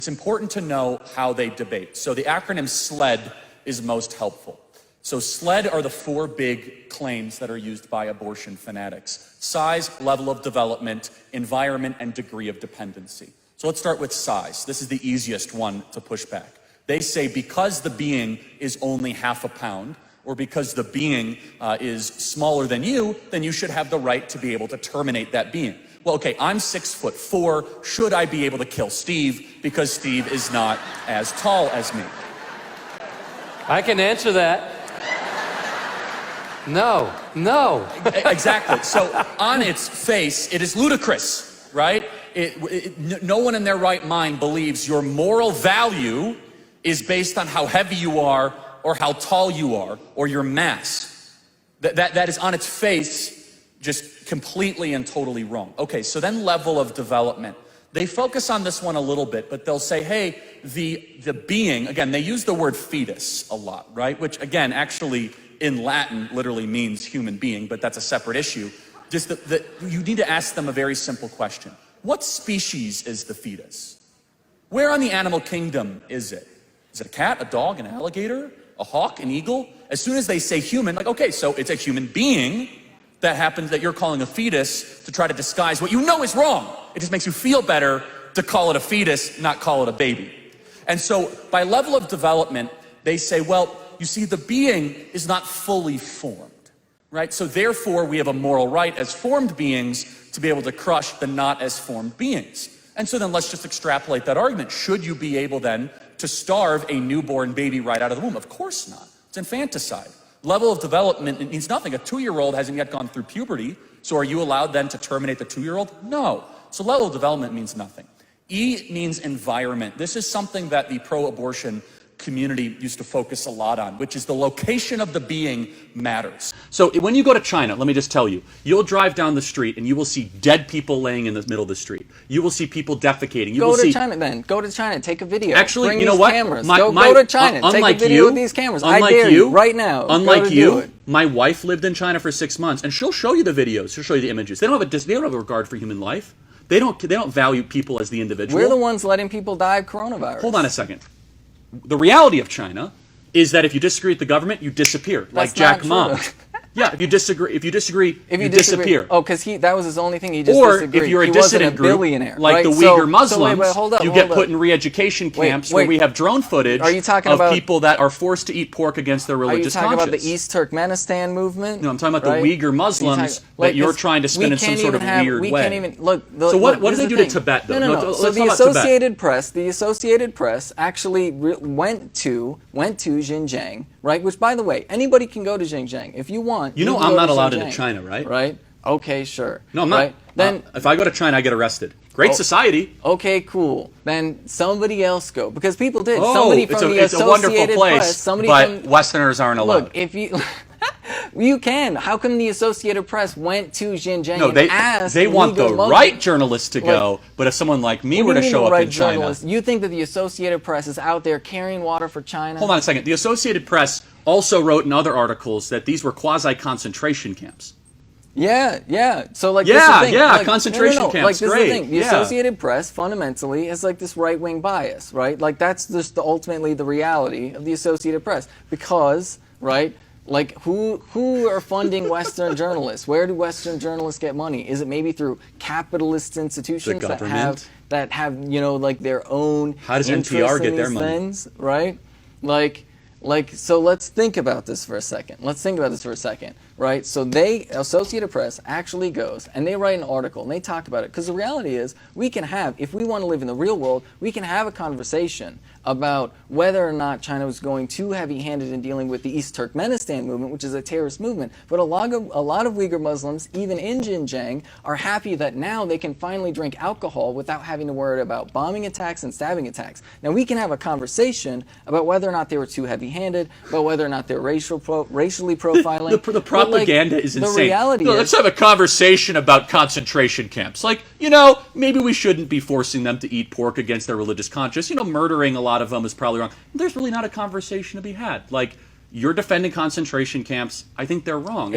It's important to know how they debate. So the acronym SLED is most helpful. So SLED are the 4 big claims that are used by abortion fanatics: size, level of development, environment, and degree of dependency. So let's start with size. This is the easiest one to push back. They say because the being is only half a pound, or because the being is smaller than you, then you should have the right to be able to terminate that being. Well, okay, I'm 6'4". Should I be able to kill Steve because Steve is not as tall as me? I can answer that. No, no. Exactly. So on its face, it is ludicrous, right? No one in their right mind believes your moral value is based on how heavy you are or how tall you are or your mass. That is on its face just completely and totally wrong. Okay, so then level of development. They focus on this one a little bit, but they'll say, hey, the being, again, they use the word fetus a lot, right? Which again, actually in Latin literally means human being, but that's a separate issue. Just you need to ask them a very simple question. What species is the fetus? Where on the animal kingdom is it? Is it a cat, a dog, an alligator, a hawk, an eagle? As soon as they say human, like, okay, so it's a human being that happens that you're calling a fetus to try to disguise what you know is wrong. It just makes you feel better to call it a fetus, not call it a baby. And so by level of development, they say, well, you see, the being is not fully formed, right? So therefore, we have a moral right as formed beings to be able to crush the not as formed beings. And so then let's just extrapolate that argument. Should you be able then to starve a newborn baby right out of the womb? Of course not. It's infanticide. Level of development, it means nothing. A 2-year-old hasn't yet gone through puberty, so are you allowed then to terminate the 2-year-old? No. So level of development means nothing. E means environment. This is something that the pro-abortion community used to focus a lot on, which is the location of the being matters. So when you go to China, let me just tell you, you'll drive down the street and you will see dead people laying in the middle of the street. You will see people defecating. Go to China then. Go to China. Take a video. Actually, Bring you know these what? Cameras. Go to China. Take a video with these cameras. I dare you right now. Unlike you, my wife lived in China for 6 months, and she'll show you the videos. She'll show you the images. They don't have a regard for human life. They don't value people as the individual. We're the ones letting people die of coronavirus. Hold on a second. The reality of China is that if you disagree with the government, you disappear, like Jack Ma. Yeah, if you disagree, you disappear. Oh, because that was his only thing. He just or disagreed. if you're a he dissident wasn't a billionaire, group, like right? the Uyghur Muslims, you get hold put in re-education camps where we have drone footage of people that are forced to eat pork against their religious conscience. Are you talking about the East Turkmenistan movement? No, I'm talking about the Uyghur Muslims that you're trying to spin in some sort of weird way. Can't even look. So what did they do to Tibet, though? No. So the Associated Press actually went to Xinjiang, right? Which, by the way, anybody can go to Xinjiang if you want. You know, I'm not allowed into China, right? Right. Okay, sure. No, I'm not. Right? Then if I go to China, I get arrested. Great society. Okay, cool. Then somebody else go, because people did. Oh, somebody from the it's a wonderful Associated place, Press. Somebody but Westerners aren't allowed. Look, if you. You can. How come the Associated Press went to Xinjiang and asked they want the Muslims, right journalists to go, but if someone like me were to show up in China... You think that the Associated Press is out there carrying water for China? Hold on a second. The Associated Press also wrote in other articles that these were quasi-concentration camps. Yeah. So like, this is the thing. Like, concentration camps. Like, this great. Is the thing. The Associated Press fundamentally is like this right-wing bias, right? Like that's just ultimately the reality of the Associated Press, because right. Like, who are funding Western journalists? Where do Western journalists get money? Is it maybe through capitalist institutions that have you know, like their own? How does NPR get their money? Things, right? So let's think about this for a second. Right? So Associated Press actually goes and they write an article and they talk about it, because the reality is we can have, if we want to live in the real world, we can have a conversation about whether or not China was going too heavy-handed in dealing with the East Turkmenistan movement, which is a terrorist movement. But a lot of Uyghur Muslims, even in Xinjiang, are happy that now they can finally drink alcohol without having to worry about bombing attacks and stabbing attacks. Now we can have a conversation about whether or not they were too heavy-handed, about whether or not they're racially profiling. The propaganda is insane. The reality is, let's have a conversation about concentration camps. Like, you know, maybe we shouldn't be forcing them to eat pork against their religious conscience. You know, murdering a lot of them is probably wrong. There's really not a conversation to be had. Like, you're defending concentration camps. I think they're wrong.